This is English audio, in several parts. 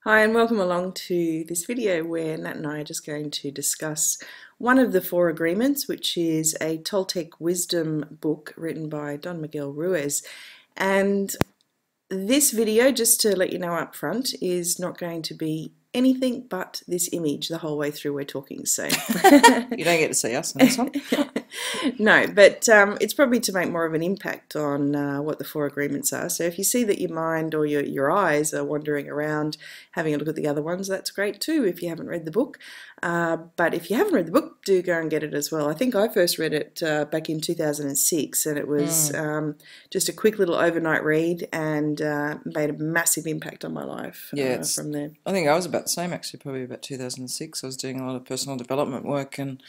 Hi and welcome along to this video where Nat and I are just going to discuss one of the four agreements, which is a Toltec wisdom book written by Don Miguel Ruiz. And this video, just to let you know up front, is not going to be anything but this image the whole way through we're talking, so you don't get to see us in this one. No, but it's probably to make more of an impact on what the four agreements are. So if you see that your mind or your eyes are wandering around having a look at the other ones, that's great too if you haven't read the book. But if you haven't read the book, do go and get it as well. I think I first read it back in 2006, and it was just a quick little overnight read and made a massive impact on my life from there. I think I was about the same actually, probably about 2006. I was doing a lot of personal development work, and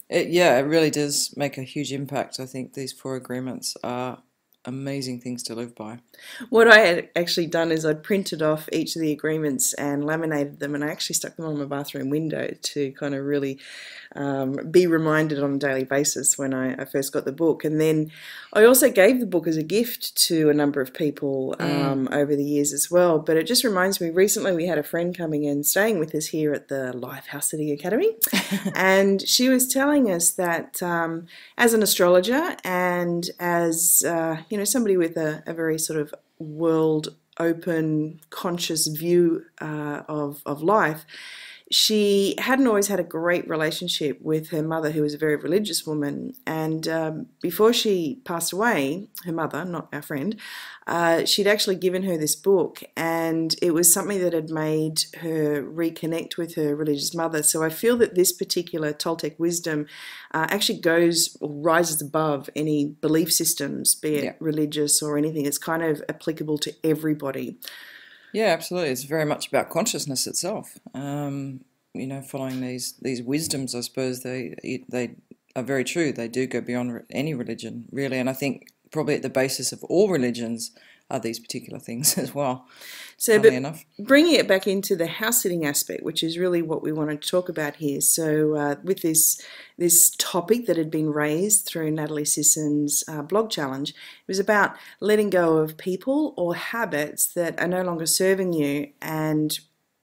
it really does make a huge impact. I think these four agreements are amazing things to live by. What I had actually done is I'd printed off each of the agreements and laminated them, and I actually stuck them on my bathroom window to kind of really be reminded on a daily basis when I first got the book. And then I also gave the book as a gift to a number of people over the years as well. But it just reminds me, recently we had a friend coming in, staying with us here at the 𝗢𝗲-𝗍 Academy, and she was telling us that as an astrologer and as you know, somebody with a very sort of world open conscious view of life, she hadn't always had a great relationship with her mother, who was a very religious woman. And before she passed away, her mother, not our friend, she'd actually given her this book, and it was something that had made her reconnect with her religious mother. So I feel that this particular Toltec wisdom actually goes or rises above any belief systems, be it religious or anything. It's kind of applicable to everybody. Yeah, absolutely. It's very much about consciousness itself. You know, following these wisdoms, I suppose they are very true. They do go beyond any religion, really. And I think probably at the basis of all religions are these particular things as well. So, but bringing it back into the house sitting aspect, which is really what we wanted to talk about here. So, with this topic that had been raised through Natalie Sisson's blog challenge, it was about letting go of people or habits that are no longer serving you, and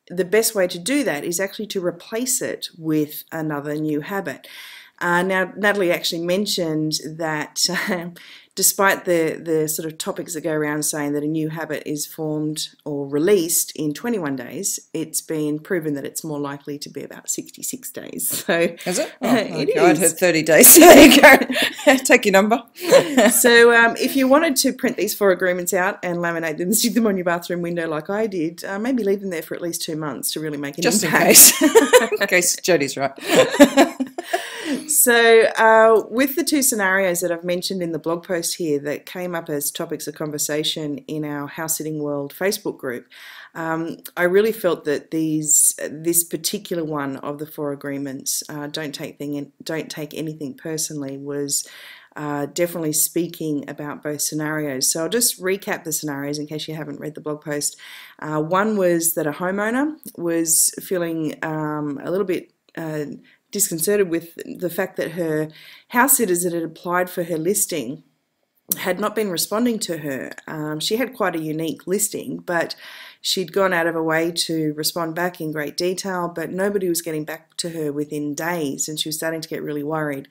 the best way to do that is actually to replace it with another new habit. Now, Natalie actually mentioned that despite the sort of topics that go around saying that a new habit is formed or released in 21 days, it's been proven that it's more likely to be about 66 days. So is it? Oh, it is. I'd heard 30 days. So there you go. Take your number. So if you wanted to print these four agreements out and laminate them and stick them on your bathroom window like I did, maybe leave them there for at least 2 months to really make an impact. Just in case Jodie's right. So with the two scenarios that I've mentioned in the blog post here that came up as topics of conversation in our House Sitting World Facebook group, I really felt that this particular one of the four agreements, don't take anything personally, was definitely speaking about both scenarios. So I'll just recap the scenarios in case you haven't read the blog post. One was that a homeowner was feeling a little bit disconcerted with the fact that her house sitters that had applied for her listing had not been responding to her. She had quite a unique listing, but she'd gone out of her way to respond back in great detail, but nobody was getting back to her within days, and she was starting to get really worried.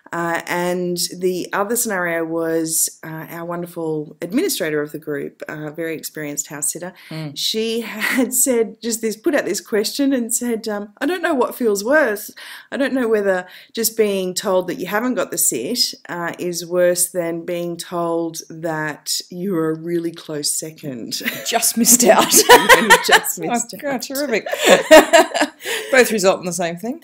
And the other scenario was our wonderful administrator of the group, a very experienced house sitter. She had said put out this question and said, I don't know what feels worse. I don't know whether just being told that you haven't got the sit is worse than being told that you're a really close second. Just missed out. You just missed out. God, terrific. Both result in the same thing.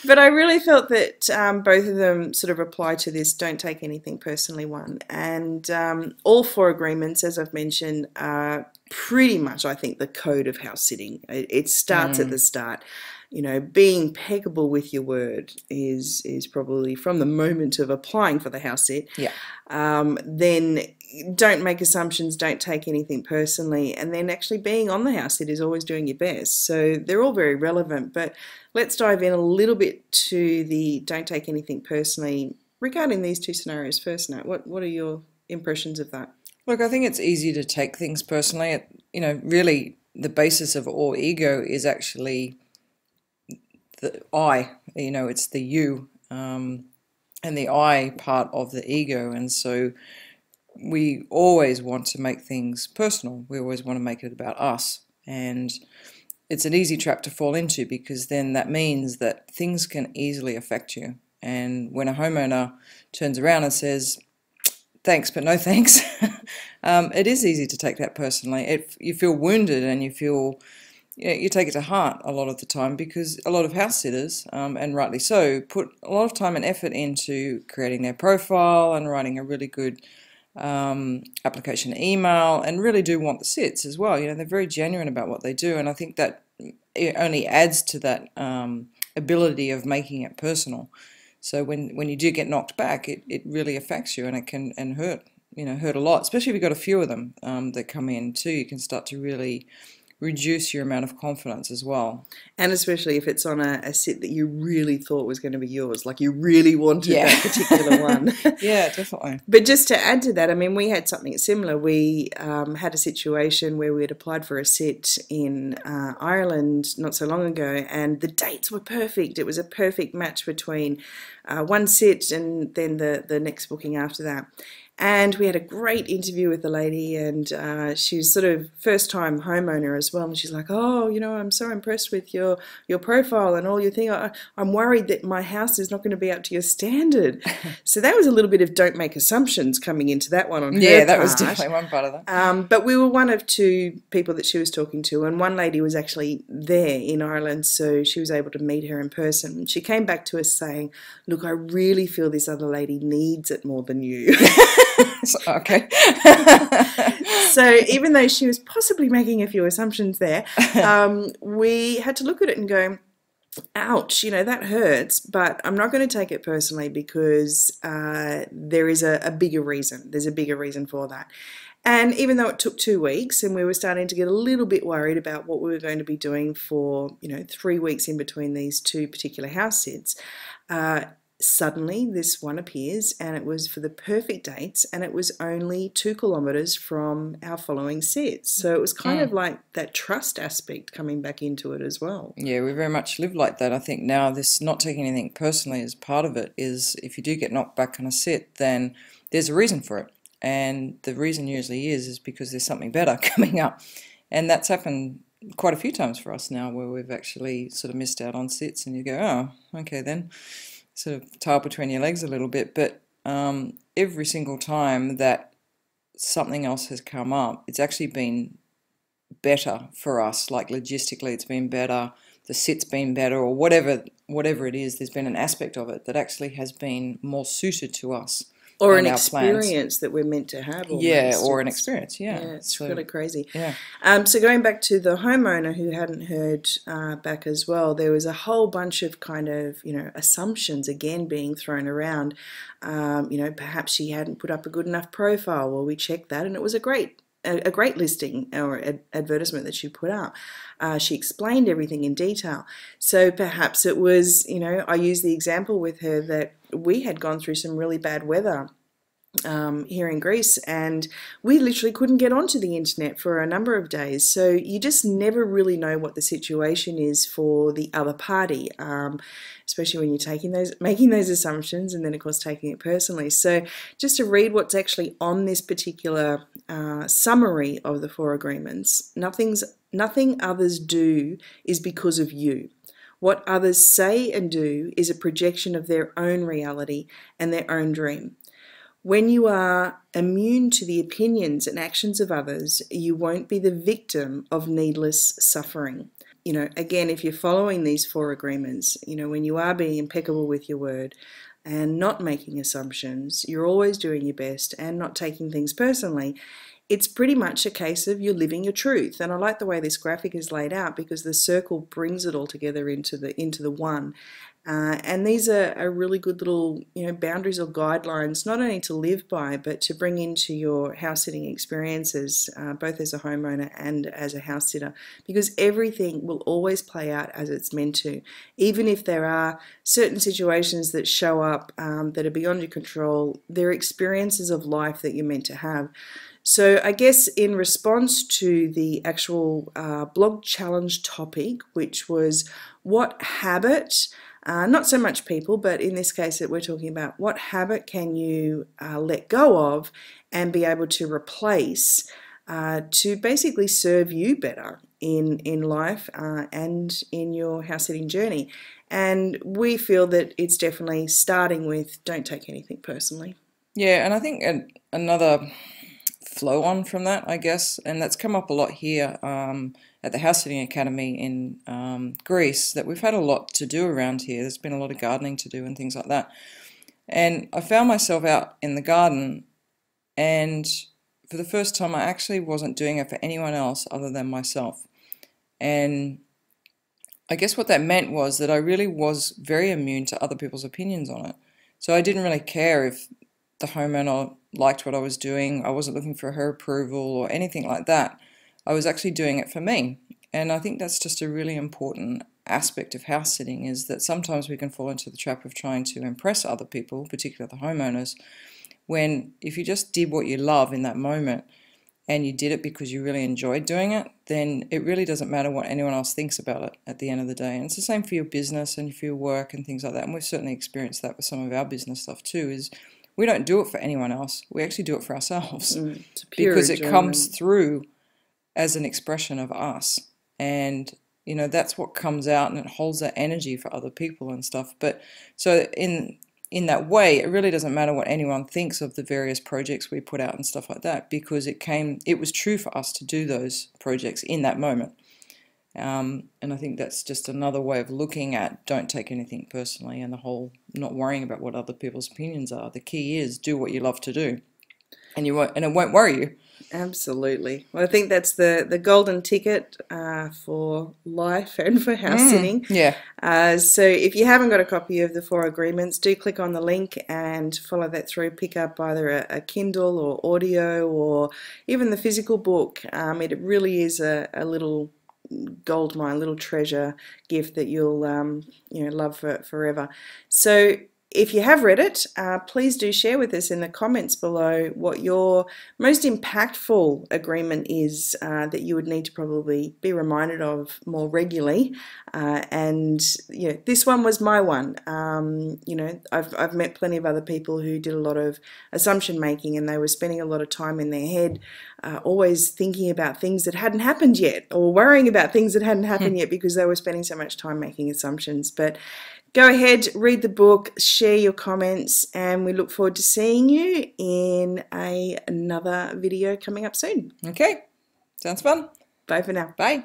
But I really felt that both of them sort of apply to this don't take anything personally one. And all four agreements, as I've mentioned, are pretty much, I think, the code of house sitting. It starts at the start. You know, being impeccable with your word is probably from the moment of applying for the house sit. Yeah. Then don't make assumptions, don't take anything personally, and then actually being on the house sit is always doing your best. So they're all very relevant, but let's dive in a little bit to the don't take anything personally regarding these two scenarios first, Nat. What are your impressions of that? Look, I think it's easy to take things personally. You know, really the basis of all ego is actually the I, you know, it's the you, and the I part of the ego. And so we always want to make things personal. We always want to make it about us. And it's an easy trap to fall into, because then that means that things can easily affect you. And when a homeowner turns around and says, thanks, but no thanks, it is easy to take that personally. You feel wounded, and you feel, you take it to heart a lot of the time, because a lot of house sitters, and rightly so, put a lot of time and effort into creating their profile and writing a really good application email, and really do want the sits as well. You know, they're very genuine about what they do, and I think that it only adds to that ability of making it personal. So when you do get knocked back, it really affects you, and it can hurt, you know, hurt a lot, especially if you've got a few of them that come in too. You can start to really reduce your amount of confidence as well. And especially if it's on a sit that you really thought was going to be yours, like you really wanted that particular one. Yeah, definitely. But just to add to that, I mean, we had something similar. We had a situation where we had applied for a sit in Ireland not so long ago, and the dates were perfect. It was a perfect match between one sit and then the next booking after that. And we had a great interview with the lady, and she was sort of first-time homeowner as well. And she's like, "Oh, you know, I'm so impressed with your profile and all your thing. I'm worried that my house is not going to be up to your standard." So that was a little bit of don't make assumptions coming into that one on her Yeah, that part. was definitely one part of that. But we were one of two people that she was talking to, and one lady was actually there in Ireland, so she was able to meet her in person. She came back to us saying, "Look, I really feel this other lady needs it more than you." Okay. So even though she was possibly making a few assumptions there, we had to look at it and go, ouch, you know, that hurts, but I'm not going to take it personally, because there is a bigger reason. There's a bigger reason for that. And even though it took 2 weeks and we were starting to get a little bit worried about what we were going to be doing for, you know, 3 weeks in between these two particular house sits, suddenly this one appears, and it was for the perfect dates, and it was only 2 kilometres from our following sets. So it was kind of like that trust aspect coming back into it as well. Yeah, we very much live like that. I think now this not taking anything personally as part of it is, if you do get knocked back on a sit, then there's a reason for it. And the reason usually is because there's something better coming up. And that's happened quite a few times for us now, where we've actually sort of missed out on sits, and you go, oh, okay then. Sort of tail between your legs a little bit, but every single time that something else has come up, it's actually been better for us. Like logistically, it's been better, the sit's been better, or whatever it is. There's been an aspect of it that actually has been more suited to us. Or an experience that we're meant to have. Almost. Yeah, or an experience, yeah. Yeah, it's really crazy. Yeah. So going back to the homeowner who hadn't heard back as well, there was a whole bunch of kind of, you know, assumptions again being thrown around. You know, perhaps she hadn't put up a good enough profile. Well, we checked that, and it was a great listing or advertisement that she put up. She explained everything in detail. So perhaps it was, you know, I used the example with her that we had gone through some really bad weather here in Greece, and we literally couldn't get onto the internet for a number of days. So you just never really know what the situation is for the other party, especially when you're making those assumptions, and then of course taking it personally. So just to read what's actually on this particular summary of the 4 agreements: nothing others do is because of you. What others say and do is a projection of their own reality and their own dream. When you are immune to the opinions and actions of others, you won't be the victim of needless suffering. You know, again, if you're following these 4 agreements, you know, when you are being impeccable with your word and not making assumptions, you're always doing your best and not taking things personally, it's pretty much a case of you're living your truth. And I like the way this graphic is laid out, because the circle brings it all together into the one. And these are really good little, boundaries or guidelines, not only to live by, but to bring into your house sitting experiences, both as a homeowner and as a house sitter, because everything will always play out as it's meant to. Even if there are certain situations that show up that are beyond your control, they're experiences of life that you're meant to have. So I guess in response to the actual blog challenge topic, which was what habit, not so much people, but in this case that we're talking about, what habit can you let go of and be able to replace to basically serve you better in life and in your house sitting journey. And we feel that it's definitely starting with don't take anything personally. Yeah, and I think another flow on from that, I guess, and that's come up a lot here at the House Sitting Academy in Greece, that we've had a lot to do around here. There's been a lot of gardening to do and things like that. And I found myself out in the garden, and for the first time I actually wasn't doing it for anyone else other than myself. And I guess what that meant was that I really was very immune to other people's opinions on it. So I didn't really care if the homeowner liked what I was doing. I wasn't looking for her approval or anything like that. I was actually doing it for me. And I think that's just a really important aspect of house sitting, is that sometimes we can fall into the trap of trying to impress other people, particularly the homeowners, when if you just did what you love in that moment and you did it because you really enjoyed doing it, then it really doesn't matter what anyone else thinks about it at the end of the day. And it's the same for your business and for your work and things like that. And we've certainly experienced that with some of our business stuff too, is we don't do it for anyone else. We actually do it for ourselves because it comes through as an expression of us. And, that's what comes out, and it holds that energy for other people and stuff. But so in that way, it really doesn't matter what anyone thinks of the various projects we put out and stuff like that, because it was true for us to do those projects in that moment. And I think that's just another way of looking at don't take anything personally, and the whole not worrying about what other people's opinions are. The key is do what you love to do, and it won't worry you. Absolutely. Well, I think that's the golden ticket for life and for house sitting. Yeah. So if you haven't got a copy of the 4 agreements, do click on the link and follow that through. Pick up either a Kindle or audio or even the physical book. It really is a little gold mine, little treasure gift that you'll love forever. So if you have read it, please do share with us in the comments below what your most impactful agreement is that you would need to probably be reminded of more regularly. And this one was my one. I've met plenty of other people who did a lot of assumption making, and they were spending a lot of time in their head always thinking about things that hadn't happened yet, or worrying about things that hadn't happened yet because they were spending so much time making assumptions. But go ahead, read the book, share your comments, and we look forward to seeing you in another video coming up soon. Okay, sounds fun. Bye for now. Bye.